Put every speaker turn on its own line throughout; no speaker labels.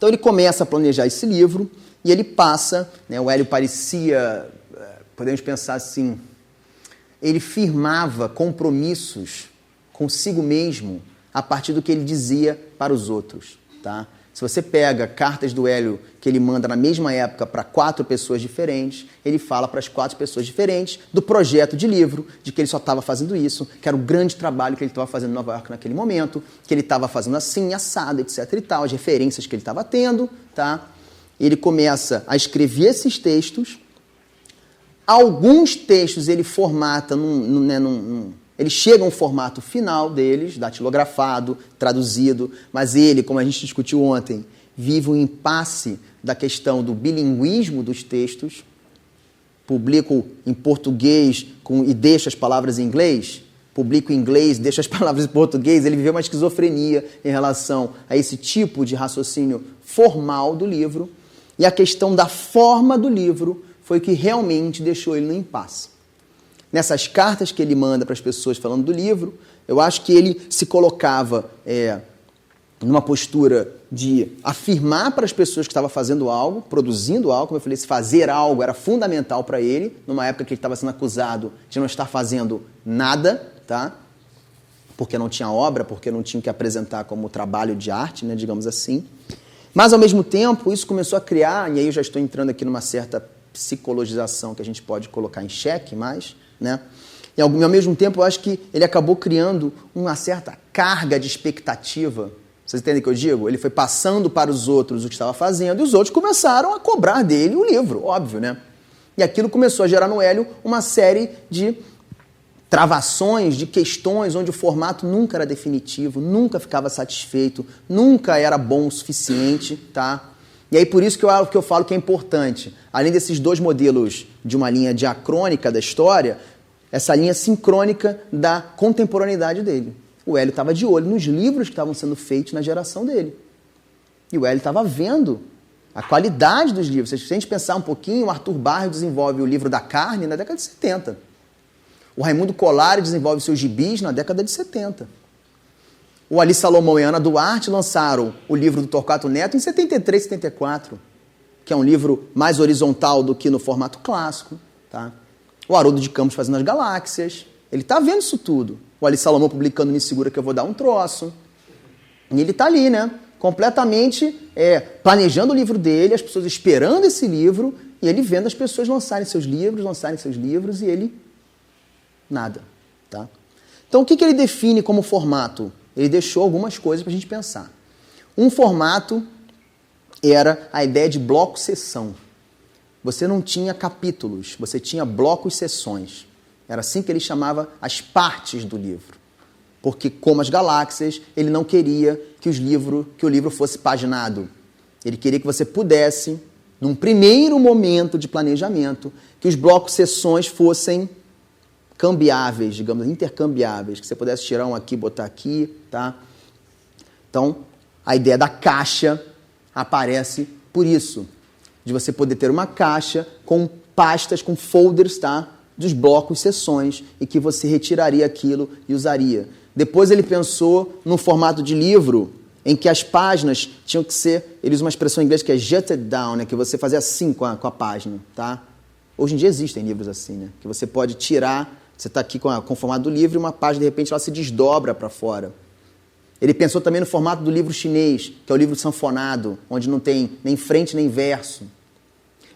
Então ele começa a planejar esse livro e ele passa, né, o Hélio parecia, podemos pensar assim, ele firmava compromissos consigo mesmo a partir do que ele dizia para os outros, tá? Se você pega cartas do Hélio que ele manda na mesma época para 4 pessoas diferentes, ele fala para as 4 pessoas diferentes do projeto de livro, de que ele só estava fazendo isso, que era o grande trabalho que ele estava fazendo em Nova York naquele momento, que ele estava fazendo assim, assado, etc e tal, as referências que ele estava tendo, tá? Ele começa a escrever esses textos. Alguns textos ele formata, ele chega a um formato final deles, datilografado, traduzido, mas ele, como a gente discutiu ontem, vive um impasse da questão do bilinguismo dos textos. Publico em português e deixo as palavras em inglês, publico em inglês, deixo as palavras em português. Ele viveu uma esquizofrenia em relação a esse tipo de raciocínio formal do livro, e a questão da forma do livro foi o que realmente deixou ele no impasse. Nessas cartas que ele manda para as pessoas falando do livro, eu acho que ele se colocava numa postura de afirmar para as pessoas que estava fazendo algo, produzindo algo, como eu falei, se fazer algo era fundamental para ele, numa época que ele estava sendo acusado de não estar fazendo nada, tá? Porque não tinha obra, porque não tinha que apresentar como trabalho de arte, né, digamos assim. Mas, ao mesmo tempo, isso começou a criar, e aí eu já estou entrando aqui numa certa psicologização que a gente pode colocar em xeque mais, né? E ao mesmo tempo eu acho que ele acabou criando uma certa carga de expectativa. Vocês entendem o que eu digo? Ele foi passando para os outros o que estava fazendo e os outros começaram a cobrar dele o livro, óbvio, né? E aquilo começou a gerar no Hélio uma série de travações, de questões onde o formato nunca era definitivo, nunca ficava satisfeito, nunca era bom o suficiente, tá? E aí por isso que eu falo que é importante, além desses 2 modelos de uma linha diacrônica da história, essa linha sincrônica da contemporaneidade dele. O Hélio estava de olho nos livros que estavam sendo feitos na geração dele. E o Hélio estava vendo a qualidade dos livros. Se a gente pensar um pouquinho, o Arthur Barros desenvolve o livro da carne na década de 70. O Raimundo Collari desenvolve seus gibis na década de 70. O Ali Salomão e a Ana Duarte lançaram o livro do Torquato Neto em 73, 74, que é um livro mais horizontal do que no formato clássico, tá? O Haroldo de Campos fazendo as galáxias, ele está vendo isso tudo. O Ali Salomão publicando Me Segura Que Eu Vou Dar um Troço. E ele está ali, né? Completamente planejando o livro dele, as pessoas esperando esse livro, e ele vendo as pessoas lançarem seus livros, e ele nada, tá? Então o que ele define como formato? Ele deixou algumas coisas para a gente pensar. Um formato era a ideia de bloco-sessão. Você não tinha capítulos, você tinha blocos-sessões. Era assim que ele chamava as partes do livro. Porque, como as galáxias, ele não queria que o livro fosse paginado. Ele queria que você pudesse, num primeiro momento de planejamento, que os blocos-sessões fossem cambiáveis, digamos, intercambiáveis, que você pudesse tirar um aqui, botar aqui, tá? Então, a ideia da caixa aparece por isso, de você poder ter uma caixa com pastas, com folders, tá? Dos blocos, seções, e que você retiraria aquilo e usaria. Depois ele pensou num formato de livro em que as páginas tinham que ser, ele usa uma expressão em inglês que é jutted down, né? Que você fazia assim com a página, tá? Hoje em dia existem livros assim, né? Que você pode tirar. Você está aqui com o formato do livro e uma página, de repente, ela se desdobra para fora. Ele pensou também no formato do livro chinês, que é o livro sanfonado, onde não tem nem frente nem verso.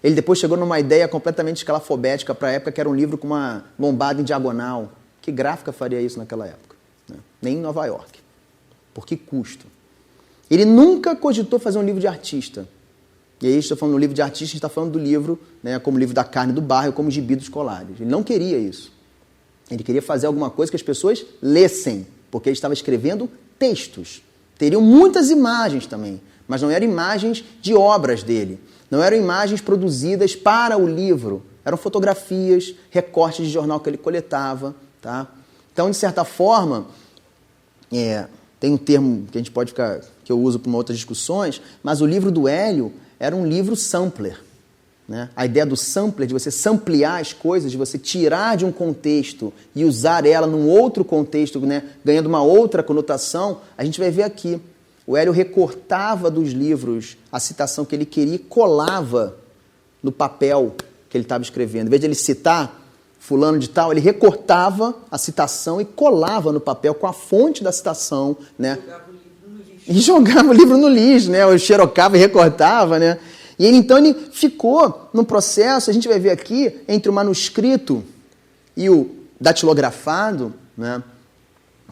Ele depois chegou numa ideia completamente escalafobética para a época, que era um livro com uma lombada em diagonal. Que gráfica faria isso naquela época? Né? Nem em Nova York. Por que custo? Ele nunca cogitou fazer um livro de artista. E aí, estou falando do livro de artista, a gente está falando do livro, né, como livro da carne do bairro, como gibi dos colares. Ele não queria isso. Ele queria fazer alguma coisa que as pessoas lessem, porque ele estava escrevendo textos. Teriam muitas imagens também, mas não eram imagens de obras dele. Não eram imagens produzidas para o livro. Eram fotografias, recortes de jornal que ele coletava, tá? Então, de certa forma, tem um termo que a gente pode ficar, que eu uso para outras discussões, mas o livro do Hélio era um livro sampler. Né? A ideia do sampler, de você samplear as coisas, de você tirar de um contexto e usar ela num outro contexto, né? Ganhando uma outra conotação, a gente vai ver aqui. o Hélio recortava dos livros a citação que ele queria e colava no papel que ele estava escrevendo. Em vez de ele citar fulano de tal, ele recortava a citação e colava no papel com a fonte da citação, né? E jogava o livro no lixo, né? Ou xerocava e recortava, né? E ele, então, ele ficou num processo, a gente vai ver aqui, entre o manuscrito e o datilografado, né?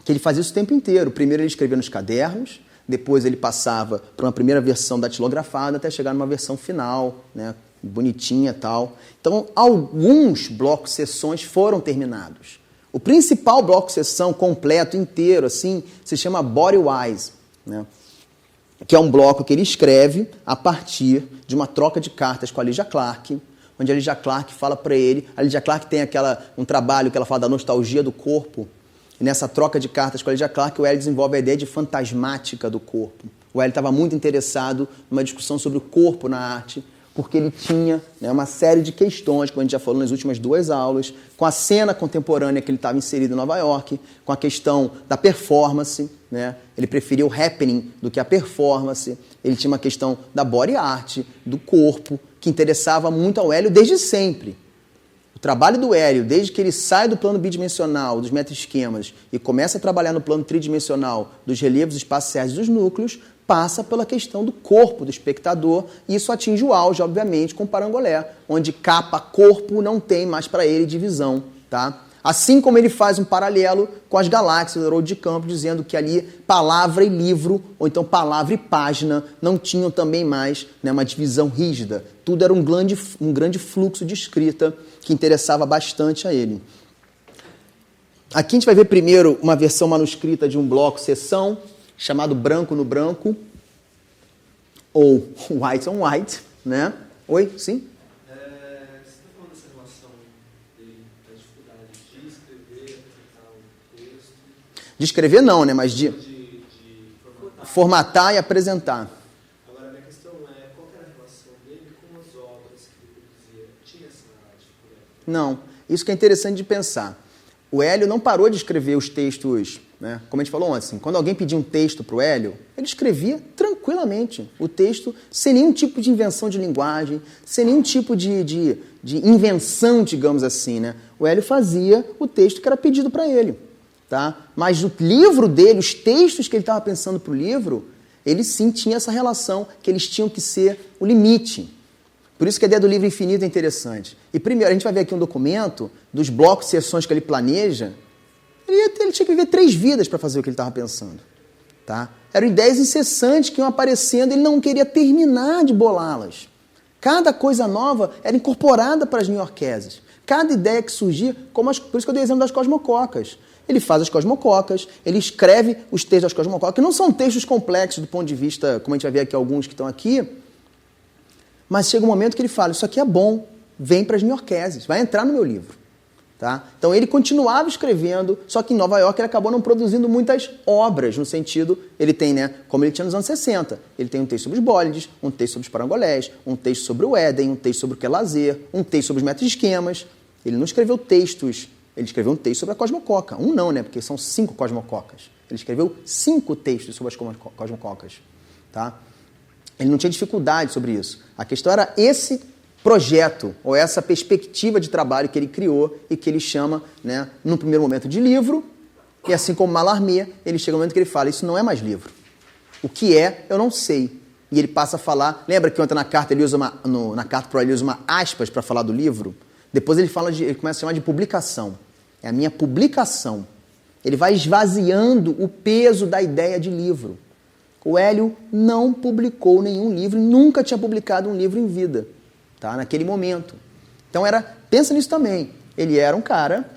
Que ele fazia isso o tempo inteiro. Primeiro ele escrevia nos cadernos, depois ele passava para uma primeira versão datilografada até chegar numa versão final, né? Bonitinha e tal. Então, alguns blocos sessões foram terminados. O principal bloco sessão completo, inteiro, assim, se chama Body Wise, né? Que é um bloco que ele escreve a partir de uma troca de cartas com a Lydia Clark, onde a Lydia Clark fala para ele, a Lydia Clark tem um trabalho que ela fala da nostalgia do corpo, e nessa troca de cartas com a Lydia Clark, o Hélio desenvolve a ideia de fantasmática do corpo. O Hélio estava muito interessado numa discussão sobre o corpo na arte, porque ele tinha, né, uma série de questões, como a gente já falou nas últimas 2 aulas, com a cena contemporânea que ele estava inserido em Nova York, com a questão da performance, né? Ele preferia o happening do que a performance, ele tinha uma questão da body art, do corpo, que interessava muito ao Hélio desde sempre. O trabalho do Hélio, desde que ele sai do plano bidimensional, dos meta-esquemas, e começa a trabalhar no plano tridimensional, dos relevos espaciais dos núcleos, passa pela questão do corpo do espectador, e isso atinge o auge, obviamente, com o Parangolé, onde capa-corpo não tem mais para ele divisão, tá? Assim como ele faz um paralelo com as galáxias do Haroldo de Campos, dizendo que ali palavra e livro, ou então palavra e página, não tinham também mais, né, uma divisão rígida. Tudo era um grande fluxo de escrita que interessava bastante a ele. Aqui a gente vai ver primeiro uma versão manuscrita de um bloco sessão, chamado Branco no Branco, ou White on White, né? Oi? Sim?
Você está falando dessa relação dele, da dificuldade de escrever, apresentar um texto?
De escrever não, né? Mas de formatar e apresentar.
Agora, a minha questão é, qual era a relação dele com as obras que ele produzia? Tinha essa dificuldade?
Não. Isso que é interessante de pensar. O Hélio não parou de escrever os textos, né? Como a gente falou ontem, assim, quando alguém pedia um texto para o Hélio, ele escrevia tranquilamente o texto, sem nenhum tipo de invenção de linguagem, sem nenhum tipo de invenção, digamos assim, né? O Hélio fazia o texto que era pedido para ele, tá? Mas o livro dele, os textos que ele estava pensando para o livro, ele sim tinha essa relação, que eles tinham que ser o limite. Por isso que a ideia do livro infinito é interessante. E primeiro, a gente vai ver aqui um documento dos blocos, sessões que ele planeja. Ele tinha que viver 3 vidas para fazer o que ele estava pensando. Tá? Eram ideias incessantes que iam aparecendo, ele não queria terminar de bolá-las. Cada coisa nova era incorporada para as neo-iorqueses. Cada ideia que surgia, por isso que eu dei o exemplo das cosmococas. Ele faz as cosmococas, ele escreve os textos das cosmococas, que não são textos complexos do ponto de vista, como a gente vai ver aqui alguns que estão aqui, mas chega um momento que ele fala, isso aqui é bom, vem para as neo-iorqueses, vai entrar no meu livro. Tá? Então ele continuava escrevendo, só que em Nova York ele acabou não produzindo muitas obras, no sentido, ele tem, né, como ele tinha nos anos 60, ele tem um texto sobre os bólides, um texto sobre os parangolés, um texto sobre o Éden, um texto sobre o que é lazer, um texto sobre os meta-esquemas. Ele não escreveu textos, ele escreveu um texto sobre a cosmococa. Um não, né, porque são 5 cosmococas. Ele escreveu 5 textos sobre as cosmococas. Tá? Ele não tinha dificuldade sobre isso. A questão era esse projeto, ou essa perspectiva de trabalho que ele criou e que ele chama, né, no primeiro momento de livro, e assim como Mallarmé, ele chega no momento que ele fala, isso não é mais livro. O que é, eu não sei. E ele passa a falar, lembra que ontem na carta ele usa na carta para ele usa uma aspas para falar do livro? Depois ele começa a chamar de publicação. É a minha publicação. Ele vai esvaziando o peso da ideia de livro. O Hélio não publicou nenhum livro, nunca tinha publicado um livro em vida, tá? Naquele momento. Então pensa nisso também. Ele era um cara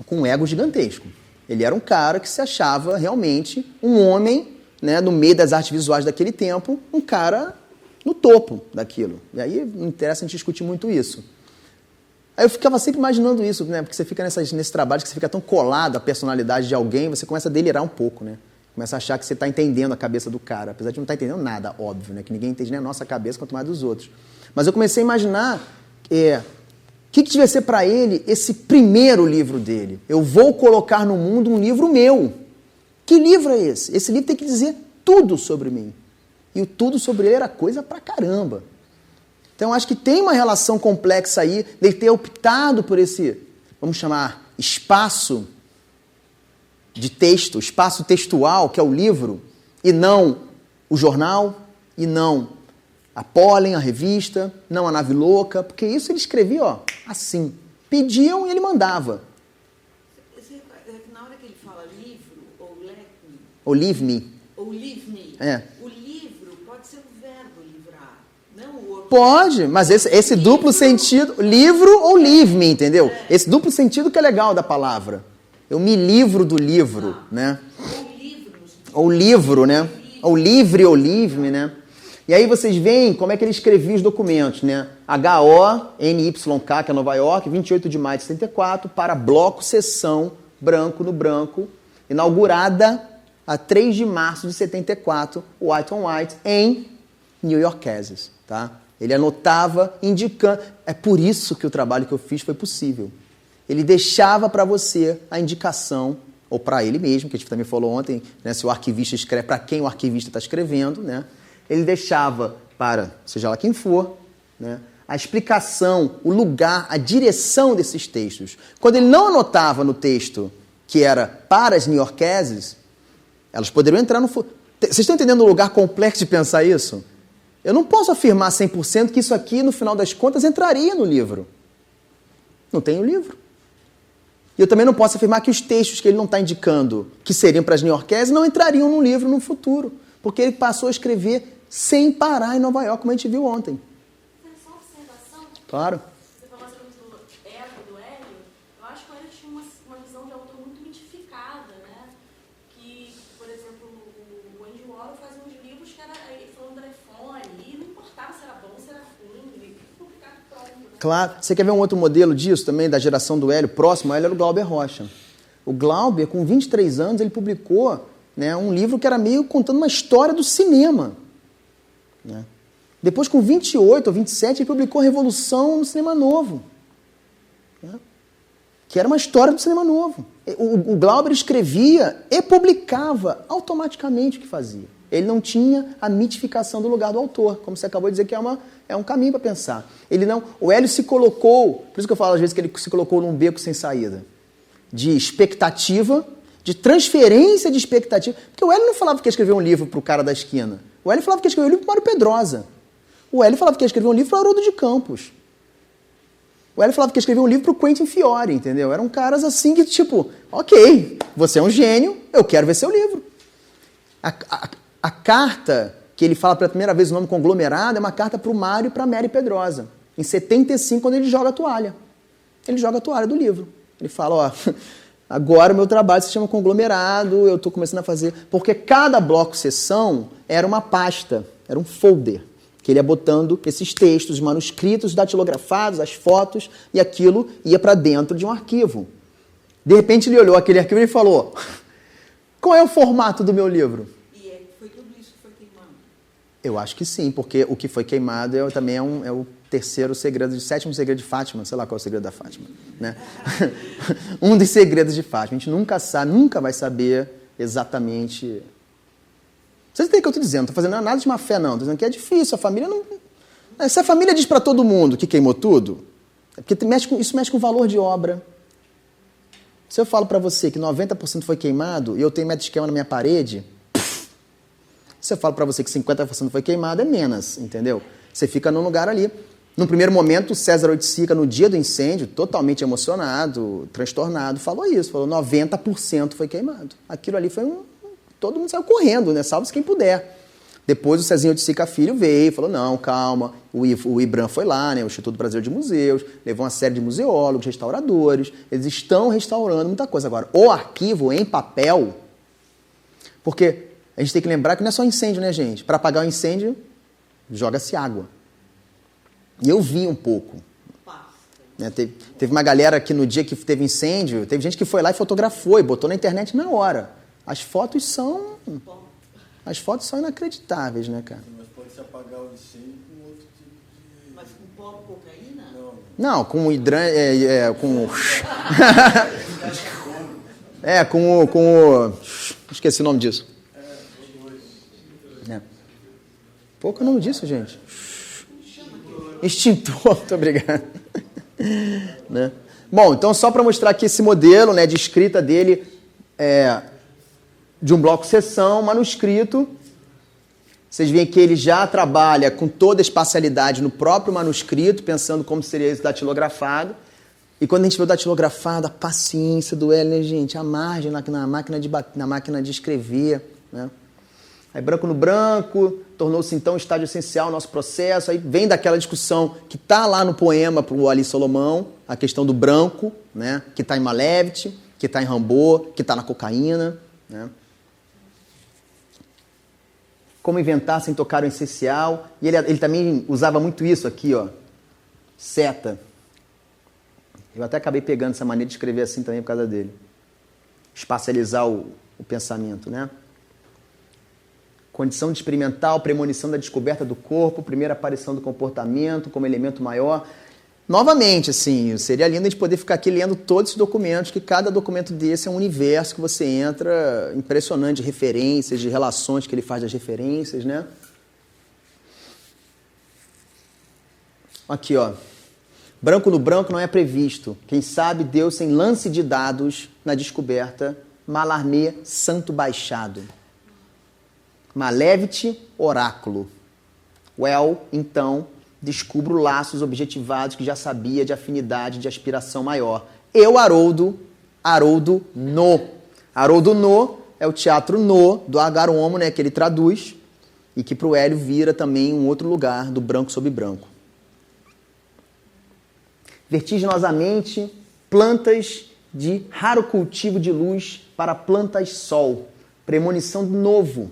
com um ego gigantesco. Ele era um cara que se achava realmente um homem, né, no meio das artes visuais daquele tempo, um cara no topo daquilo. E aí não interessa a gente discutir muito isso. Aí eu ficava sempre imaginando isso, né? Porque você fica nesse trabalho que você fica tão colado à personalidade de alguém, você começa a delirar um pouco, né? Começa a achar que você está entendendo a cabeça do cara, apesar de não estar entendendo nada, óbvio, né? Que ninguém entende nem a nossa cabeça, quanto mais dos outros. Mas eu comecei a imaginar o que devia ser para ele esse primeiro livro dele. Eu vou colocar no mundo um livro meu. Que livro é esse? Esse livro tem que dizer tudo sobre mim. E o tudo sobre ele era coisa pra caramba. Então, acho que tem uma relação complexa aí dele ter optado por esse, vamos chamar, espaço de texto, espaço textual, que é o livro, e não o jornal, e não a Pólen, a revista, não a Nave Louca, porque isso ele escrevia, ó, assim. Pediam e ele mandava.
Na hora que ele fala livro, ou let-me,
Ou leave me.
ou leave-me,
É.
o livro pode ser o verbo livrar, não o outro.
Pode, mas esse duplo sentido, livro ou leave me, entendeu? Esse duplo sentido que é legal da palavra. Eu me livro do livro, né?
Ou livros.
Ou livro, né? Ou livre ou leave me, né? E aí vocês veem como é que ele escrevia os documentos, né? HONYK, que é Nova York, 28 de maio de 74, para bloco sessão branco no branco, inaugurada a 3 de março de 74, White on White, em New Yorkers, tá? Ele anotava, indicando. É por isso que o trabalho que eu fiz foi possível. Ele deixava para você a indicação, ou para ele mesmo, que a gente também falou ontem, né? Se o arquivista escreve, para quem o arquivista está escrevendo, né? Ele deixava para, seja lá quem for, né, a explicação, o lugar, a direção desses textos. Quando ele não anotava no texto que era para as newyorkeses, elas poderiam entrar no... Vocês estão entendendo o lugar complexo de pensar isso? Eu não posso afirmar 100% que isso aqui, no final das contas, entraria no livro. Não tem o livro. E eu também não posso afirmar que os textos que ele não está indicando que seriam para as newyorkeses não entrariam no livro no futuro. Porque ele passou a escrever sem parar em Nova York, como a gente viu ontem.
Só observação.
Claro.
Você falou assim do ego do Hélio. Eu acho que o Hélio tinha uma visão de autor muito mitificada, né? Que, por exemplo, o Andy Warhol fazia uns livros que era ele falando do telefone, e não importava se era bom, se era ruim, ele publicava pronto, né?
Claro. Você quer ver um outro modelo disso também, da geração do Hélio? Próximo a Hélio era o Glauber Rocha. O Glauber, com 23 anos, ele publicou, né, um livro que era meio contando uma história do cinema. Né? Depois, com 28 ou 27, ele publicou Revolução no Cinema Novo. Né? Que era uma história do cinema novo. O Glauber escrevia e publicava automaticamente o que fazia. Ele não tinha a mitificação do lugar do autor, como você acabou de dizer, que é um caminho para pensar. O Hélio se colocou, por isso que eu falo às vezes que ele se colocou num beco sem saída, de expectativa, de transferência de expectativa. Porque o Hélio não falava que ia escrever um livro para o cara da esquina. O Hélio falava que ia escrever um livro para o Mário Pedrosa. O Hélio falava que ia escrever um livro para o Haroldo de Campos. O Hélio falava que ia escrever um livro para o Quentin Fiore, entendeu? Eram caras assim que, tipo, ok, você é um gênio, eu quero ver seu livro. A carta que ele fala pela primeira vez o nome conglomerado é uma carta para o Mário e para a Mary Pedrosa. Em 75, quando ele joga a toalha. Ele joga a toalha do livro. Ele fala, ó... Agora o meu trabalho se chama conglomerado, eu estou começando a fazer... Porque cada bloco-sessão era uma pasta, era um folder, que ele ia botando esses textos, os manuscritos datilografados, as fotos, e aquilo ia para dentro de um arquivo. De repente ele olhou aquele arquivo e falou, qual é o formato do meu livro?
E foi tudo isso que foi queimado?
Eu acho que sim, porque o que foi queimado também é o terceiro segredo, sétimo segredo de Fátima, sei lá qual é o segredo da Fátima, né? Um dos segredos de Fátima. A gente nunca sabe, nunca vai saber exatamente. Vocês entendem o que eu estou dizendo? Não estou fazendo nada de má fé, não. Estou dizendo que é difícil. A família não. Se a família diz para todo mundo que queimou tudo, é porque isso mexe com o valor de obra. Se eu falo para você que 90% foi queimado e eu tenho meta-esquema na minha parede, se eu falo para você que 50% foi queimado, é menos, entendeu? Você fica num lugar ali. No primeiro momento, o César Oiticica, no dia do incêndio, totalmente emocionado, transtornado, falou isso. Falou 90% foi queimado. Aquilo ali foi todo mundo saiu correndo, né? Salve-se quem puder. Depois o Cezinho Oiticica Filho veio e falou, não, calma. O IBRAM foi lá, né? O Instituto Brasileiro de Museus, levou uma série de museólogos, restauradores. Eles estão restaurando muita coisa. Agora, o arquivo em papel, porque a gente tem que lembrar que não é só incêndio, né, gente? Para apagar o incêndio, joga-se água. E eu vi um pouco. Né? Teve uma galera que no dia que teve incêndio, teve gente que foi lá e fotografou e botou na internet na hora. As fotos são inacreditáveis, né, cara?
Mas pode se apagar o incêndio com outro tipo de...
Mas com pó, cocaína?
Não, com hidrante... com o... Esqueci o nome disso. Qual que é o nome disso, gente? Extintor, muito obrigado. Né? Bom, então só para mostrar aqui esse modelo, né, de escrita dele, de um bloco seção, manuscrito. Vocês veem que ele já trabalha com toda a espacialidade no próprio manuscrito, pensando como seria isso datilografado. E quando a gente vê o datilografado, a paciência do Hélio, né, gente? A margem na máquina de escrever, né? Aí branco no branco, tornou-se então um estágio essencial no nosso processo. Aí vem daquela discussão que está lá no poema para o Ali Solomão, a questão do branco, né? Que está em Malevich, que está em Rimbaud, que está na cocaína, né? Como inventar sem tocar o essencial. E ele também usava muito isso aqui, ó, seta. Eu até acabei pegando essa maneira de escrever assim também por causa dele. Espacializar o pensamento, né? Condição de experimental, premonição da descoberta do corpo, primeira aparição do comportamento como elemento maior. Novamente, assim, seria lindo a gente poder ficar aqui lendo todos esses documentos, que cada documento desse é um universo que você entra, impressionante, de referências, de relações que ele faz das referências, né? Aqui, ó. Branco no branco não é previsto. Quem sabe Deus sem lance de dados na descoberta, Mallarmé, santo baixado. Malevich, oráculo. Well, então, descubro laços objetivados que já sabia de afinidade, de aspiração maior. Eu, Haroldo no. Haroldo no é o teatro no, do Agaromo, né, que ele traduz, e que para o Hélio vira também um outro lugar do branco sobre branco. Vertiginosamente, plantas de raro cultivo de luz para plantas sol. Premonição do novo,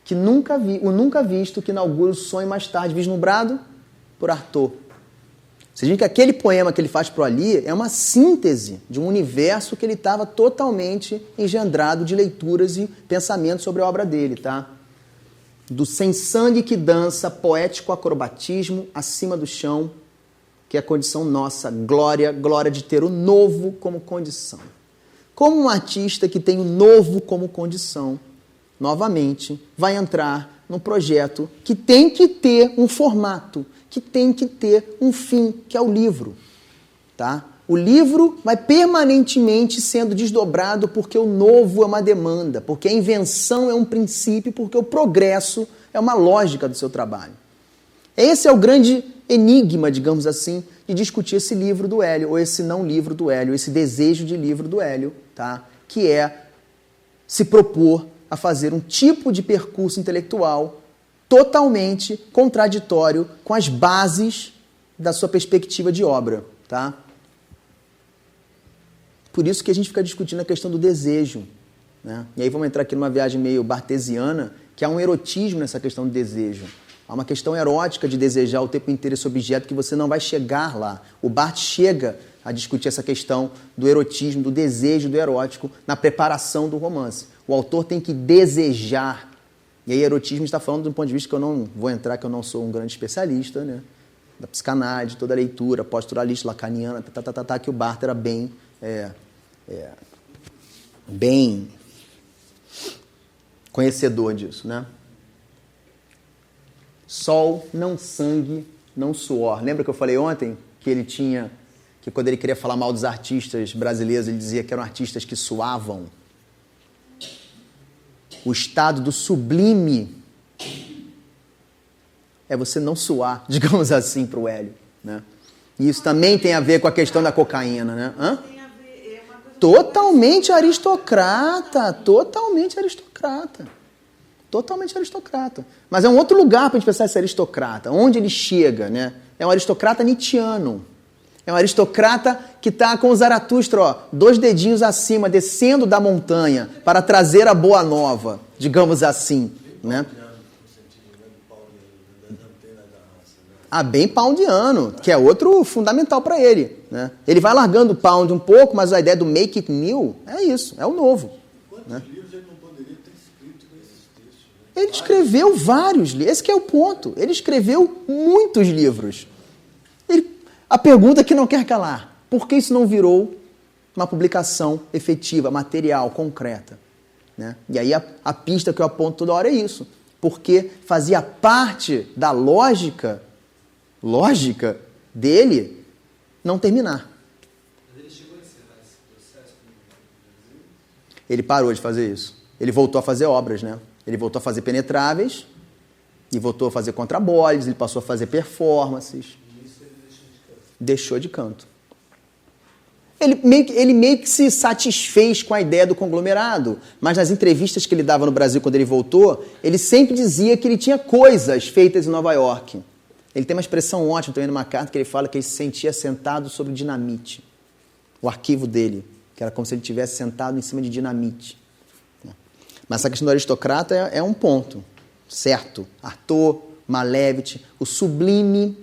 que nunca visto, que inaugura o sonho mais tarde vislumbrado por Artaud. Você vê que aquele poema que ele faz para o Ali é uma síntese de um universo que ele estava totalmente engendrado de leituras e pensamentos sobre a obra dele, tá? Do sem sangue que dança, poético acrobatismo acima do chão, que é a condição nossa, glória de ter o novo como condição. Como um artista que tem o novo como condição, novamente, vai entrar num projeto que tem que ter um formato, que tem que ter um fim, que é o livro. Tá? O livro vai permanentemente sendo desdobrado porque o novo é uma demanda, porque a invenção é um princípio, porque o progresso é uma lógica do seu trabalho. Esse é o grande enigma, digamos assim, de discutir esse livro do Hélio, ou esse não livro do Hélio, esse desejo de livro do Hélio, tá? Que é se propor a fazer um tipo de percurso intelectual totalmente contraditório com as bases da sua perspectiva de obra, tá? Por isso que a gente fica discutindo a questão do desejo, né? E aí vamos entrar aqui numa viagem meio bartesiana, que há um erotismo nessa questão do desejo. Há uma questão erótica de desejar o tempo inteiro esse objeto que você não vai chegar lá. O Barthes chega a discutir essa questão do erotismo, do desejo, do erótico, na preparação do romance. O autor tem que desejar. E aí erotismo está falando de um ponto de vista que eu não vou entrar, que eu não sou um grande especialista, né? Da psicanálise, toda a leitura, posturalista, lacaniana, que o Barthes era bem conhecedor disso, né? Sol, não sangue, não suor. Lembra que eu falei ontem que ele tinha, que quando ele queria falar mal dos artistas brasileiros, ele dizia que eram artistas que suavam? O estado do sublime é você não suar, digamos assim, para o Hélio, né? E isso também tem a ver com a questão da cocaína, né? Hã?
Tem a ver, é uma coisa
Totalmente aristocrata, totalmente aristocrata. Totalmente aristocrata. Mas é um outro lugar para a gente pensar esse aristocrata. Onde ele chega, né? É um aristocrata nietzschiano. É um aristocrata que está com o Zaratustra, ó, 2 dedinhos acima, descendo da montanha para trazer a boa nova, digamos assim, né? Bem poundiano, que é outro fundamental para ele, né? Ele vai largando o pound um pouco, mas a ideia do make it new é isso, é o novo.
Quantos livros ele não poderia ter escrito com esses textos? Né?
Ele escreveu vários livros, esse que é o ponto. Ele escreveu muitos livros. A pergunta que não quer calar, por que isso não virou uma publicação efetiva, material, concreta? Né? E aí a pista que eu aponto toda hora é isso. porque fazia parte da lógica dele não terminar.
Mas ele chegou a encerrar esse processo no Brasil?
Ele parou de fazer isso. Ele voltou a fazer obras, né? Ele voltou a fazer penetráveis, e voltou a fazer contraboles, ele passou a fazer performances.
E isso ele deixou de canto.
Deixou de canto. Ele meio que se satisfez com a ideia do conglomerado, mas nas entrevistas que ele dava no Brasil quando ele voltou, ele sempre dizia que ele tinha coisas feitas em Nova York. Ele tem uma expressão ótima também numa carta que ele fala que ele se sentia sentado sobre dinamite. O arquivo dele, que era como se ele estivesse sentado em cima de dinamite. Mas essa questão do aristocrata é um ponto, certo? Arthur, Malevich, o sublime,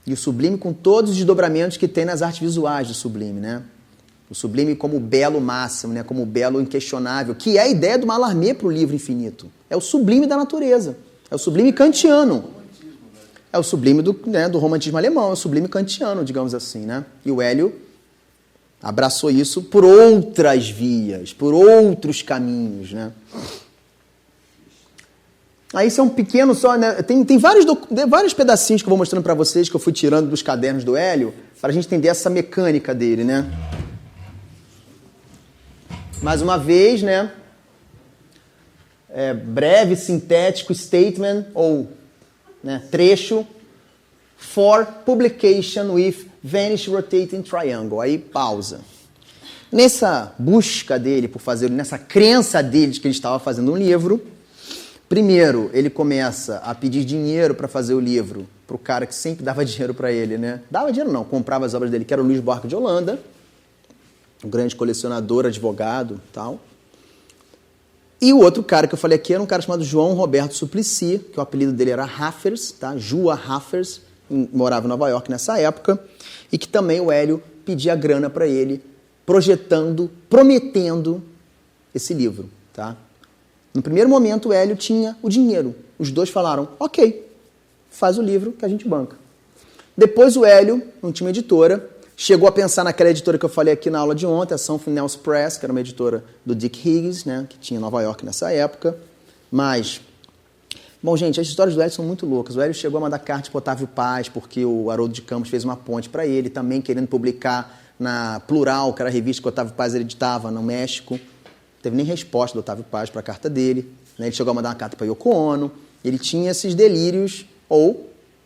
e o sublime com todos os desdobramentos que tem nas artes visuais do sublime, né? O sublime como o belo máximo, né? Como o belo inquestionável, que é a ideia do Mallarmé para o livro infinito. É o sublime da natureza, é o sublime kantiano. É o sublime do romantismo alemão, é o sublime kantiano, digamos assim, né? E o Hélio abraçou isso por outras vias, por outros caminhos, né? Aí isso é um pequeno só, né? Tem vários pedacinhos que eu vou mostrando para vocês, que eu fui tirando dos cadernos do Hélio, para a gente entender essa mecânica dele, né? Mais uma vez, né? Breve, sintético, statement, ou trecho, for publication with Vanish Rotating Triangle. Aí pausa. Nessa busca dele por fazer, nessa crença dele de que ele estava fazendo um livro, primeiro ele começa a pedir dinheiro para fazer o livro para o cara que sempre dava dinheiro para ele, né? Dava dinheiro não, comprava as obras dele, que era o Luís Buarque de Holanda, um grande colecionador, advogado e tal. E o outro cara que eu falei aqui era um cara chamado João Roberto Suplicy, que o apelido dele era Raffers, tá? Joa Raffers, morava em Nova York nessa época, e que também o Hélio pedia grana para ele, prometendo esse livro, tá? No primeiro momento o Hélio tinha o dinheiro. Os dois falaram, ok, faz o livro que a gente banca. Depois o Hélio, não tinha uma editora, chegou a pensar naquela editora que eu falei aqui na aula de ontem, a Something Else Press, que era uma editora do Dick Higgins, né, que tinha em Nova York nessa época. Mas, bom, gente, as histórias do Hélio são muito loucas. O Hélio chegou a mandar carta para Otávio Paz, porque o Haroldo de Campos fez uma ponte para ele, também querendo publicar na Plural, que era a revista que o Otávio Paz editava no México. Não teve nem resposta do Otávio Paz para a carta dele. Né? Ele chegou a mandar uma carta para Yoko Ono. Ele tinha esses delírios,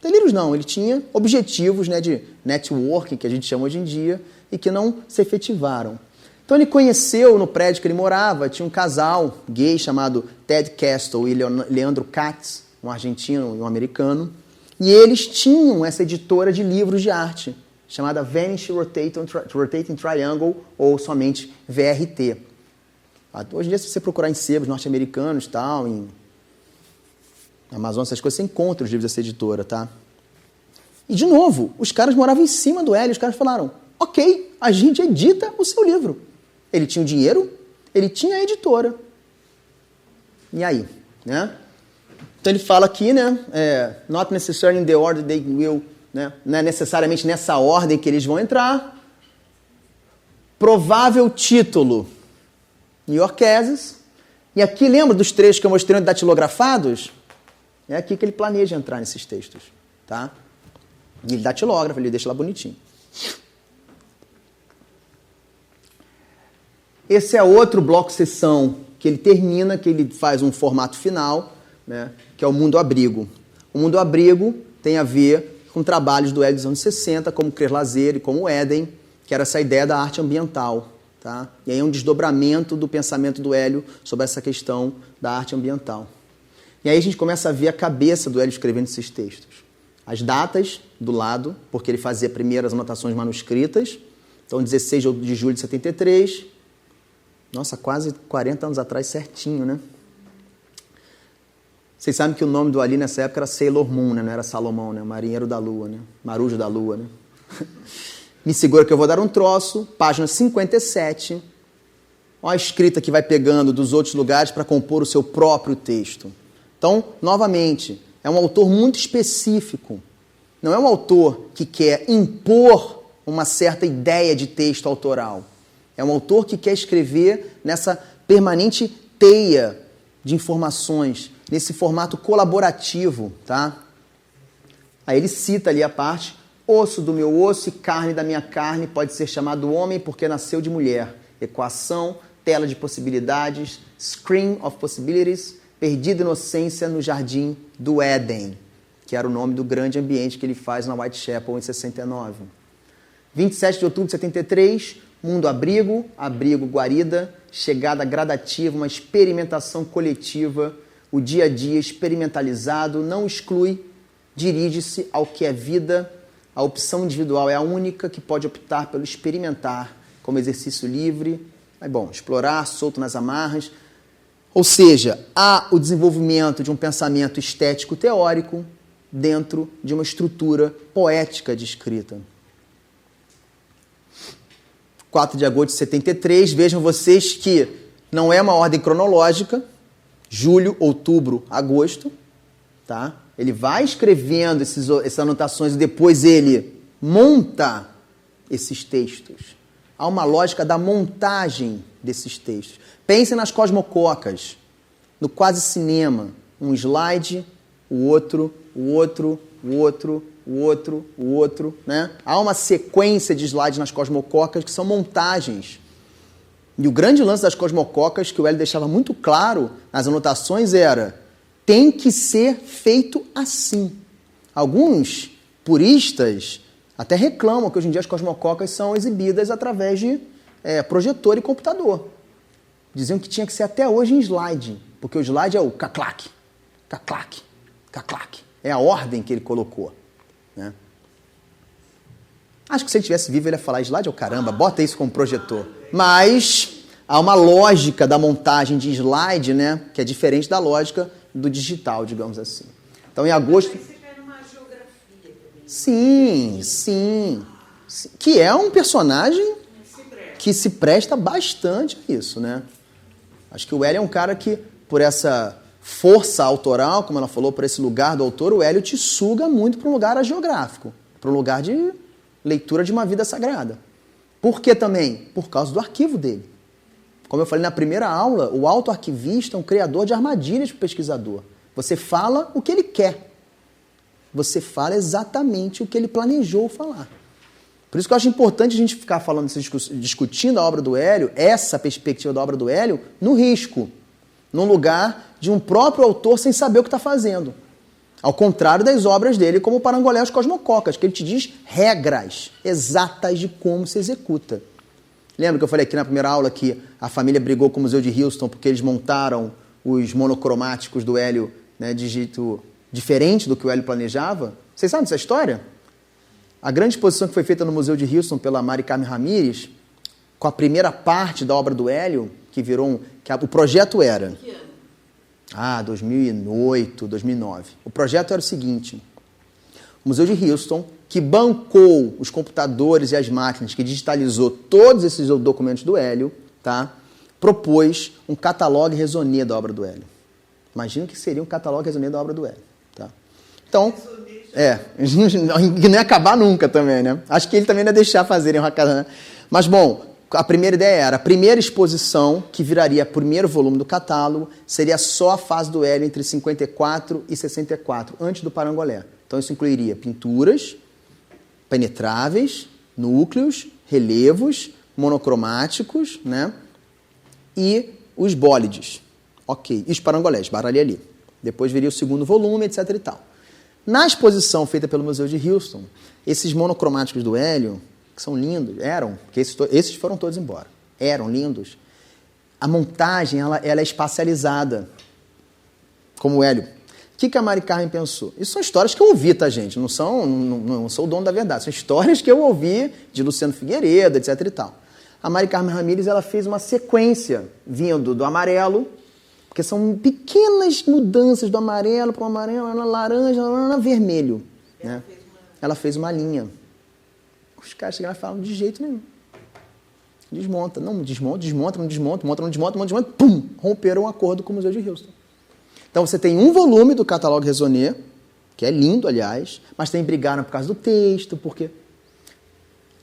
delírios não, ele tinha objetivos, né, de networking, que a gente chama hoje em dia, e que não se efetivaram. Então ele conheceu no prédio que ele morava, tinha um casal gay chamado Ted Castle e Leandro Katz, um argentino e um americano, e eles tinham essa editora de livros de arte, chamada Vanish Rotating Triangle, ou somente VRT. Hoje em dia, se você procurar em sebos norte-americanos, tal, em Amazon, essas coisas, você encontra os livros dessa editora, tá? E, de novo, os caras moravam em cima do Hélio, os caras falaram, ok, a gente edita o seu livro. Ele tinha o dinheiro, ele tinha a editora. E aí, né? Então ele fala aqui, né, not necessarily in the order they will, né? Não é necessariamente nessa ordem que eles vão entrar. Provável título, New-Yorkeses. E aqui, lembra dos trechos que eu mostrei datilografados? É aqui que ele planeja entrar nesses textos, tá? E ele datilógrafa, ele deixa lá bonitinho. Esse é outro bloco-sessão que ele termina, que ele faz um formato final, né, que é o Mundo Abrigo. O Mundo Abrigo tem a ver com trabalhos do Hélio dos anos 60, como Crer Lazer e como Éden, que era essa ideia da arte ambiental. Tá? E aí é um desdobramento do pensamento do Hélio sobre essa questão da arte ambiental. E aí a gente começa a ver a cabeça do Hélio escrevendo esses textos. As datas do lado, porque ele fazia primeiro as anotações manuscritas. Então, 16 de julho de 73. Nossa, quase 40 anos atrás, certinho, né? Vocês sabem que o nome do Ali nessa época era Sailor Moon, né? Não era Salomão, né? Marinheiro da Lua, né? Marujo da Lua, né? Me segura que eu vou dar um troço. Página 57. Olha a escrita que vai pegando dos outros lugares para compor o seu próprio texto. Então, novamente, é um autor muito específico. Não é um autor que quer impor uma certa ideia de texto autoral. É um autor que quer escrever nessa permanente teia de informações nesse formato colaborativo, tá? Aí ele cita ali a parte, osso do meu osso e carne da minha carne pode ser chamado homem porque nasceu de mulher. Equação, tela de possibilidades, screen of possibilities, perdida inocência no jardim do Éden, que era o nome do grande ambiente que ele faz na Whitechapel em 69. 27 de outubro de 73, mundo abrigo, abrigo guarida, chegada gradativa, uma experimentação coletiva, o dia a dia experimentalizado, não exclui, dirige-se ao que é vida, a opção individual é a única que pode optar pelo experimentar como exercício livre, explorar, solto nas amarras, ou seja, há o desenvolvimento de um pensamento estético teórico dentro de uma estrutura poética de escrita. 4 de agosto de 73, vejam vocês que não é uma ordem cronológica, julho, outubro, agosto, tá? Ele vai escrevendo essas anotações e depois ele monta esses textos. Há uma lógica da montagem desses textos. Pensem nas cosmococas, no quase cinema, um slide, o outro, né? Há uma sequência de slides nas cosmococas que são montagens. E o grande lance das cosmococas, que o Hélio deixava muito claro nas anotações, era: tem que ser feito assim. Alguns puristas até reclamam que hoje em dia as cosmococas são exibidas através de projetor e computador. Diziam que tinha que ser até hoje em slide, porque o slide é o caclac, caclac, caclac. É a ordem que ele colocou, né? Acho que se ele estivesse vivo ele ia falar slide, caramba, bota isso como projetor. Mas há uma lógica da montagem de slide, né, que é diferente da lógica do digital, digamos assim. Então, em agosto...
Você quer uma geografia
Sim.
também.
Que é um personagem que se presta bastante a isso, né? Acho que o Hélio é um cara que, por essa força autoral, como ela falou, por esse lugar do autor, o Hélio te suga muito para um lugar agiográfico, para um lugar de leitura de uma vida sagrada. Por que também? Por causa do arquivo dele. Como eu falei na primeira aula, o autoarquivista é um criador de armadilhas para o pesquisador. Você fala o que ele quer. Você fala exatamente o que ele planejou falar. Por isso que eu acho importante a gente ficar falando, discutindo a obra do Hélio, essa perspectiva da obra do Hélio, no risco, num lugar de um próprio autor sem saber o que está fazendo. Ao contrário das obras dele, como o Parangolé e os Cosmococas, que ele te diz regras exatas de como se executa. Lembra que eu falei aqui na primeira aula que a família brigou com o Museu de Houston porque eles montaram os monocromáticos do Hélio, né, de jeito diferente do que o Hélio planejava? Vocês sabem dessa história? A grande exposição que foi feita no Museu de Houston pela Mari Carmen Ramírez, com a primeira parte da obra do Hélio, que virou o projeto era...
Que ano?
2008, 2009. O projeto era o seguinte: o Museu de Houston, que bancou os computadores e as máquinas, que digitalizou todos esses documentos do Hélio, tá, propôs um catalogue raisonné da obra do Hélio. Imagina que seria um catalogue raisonné da obra do Hélio. Tá? Então, não ia acabar nunca também, né? Acho que ele também não ia deixar fazerem uma casa. Mas, bom, a primeira ideia era, a primeira exposição, que viraria o primeiro volume do catálogo, seria só a fase do Hélio entre 54 e 64, antes do Parangolé. Então isso incluiria pinturas, penetráveis, núcleos, relevos, monocromáticos, né? E os bólides. Ok, e os parangolés, baralhei ali. Depois viria o segundo volume, etc. e tal. Na exposição feita pelo Museu de Houston, esses monocromáticos do Hélio, que são lindos, porque esses foram todos embora, eram lindos. A montagem, ela é espacializada, como o Hélio. O que a Mari Carmen pensou? Isso são histórias que eu ouvi, tá, gente? Não sou o dono da verdade. São histórias que eu ouvi de Luciano Figueiredo, etc. e tal. A Mari Carmen Ramírez, ela fez uma sequência vindo do amarelo, porque são pequenas mudanças do amarelo para o amarelo, laranja, vermelho. Né? Ela fez uma linha. Os caras chegaram e falam, de jeito nenhum. Desmonta. Não, desmonta, pum! Romperam um acordo com o Museu de Houston. Então você tem um volume do catalogue raisonné, que é lindo, aliás, mas também brigaram por causa do texto, porque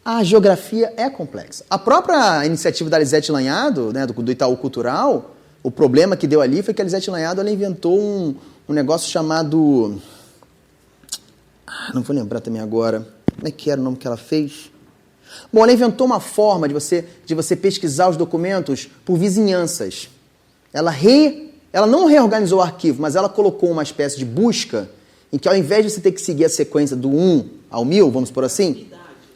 a geografia é complexa. A própria iniciativa da Lisete Lanhado, né, do Itaú Cultural, O problema que deu ali foi que a Elisete Lanhado ela inventou um negócio chamado... não vou lembrar também agora. Como é que era o nome que ela fez? Bom, ela inventou uma forma de você pesquisar os documentos por vizinhanças. Ela não reorganizou o arquivo, mas ela colocou uma espécie de busca em que ao invés de você ter que seguir a sequência do 1 ao 1000, vamos por assim,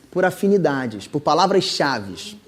por afinidades, por palavras-chave.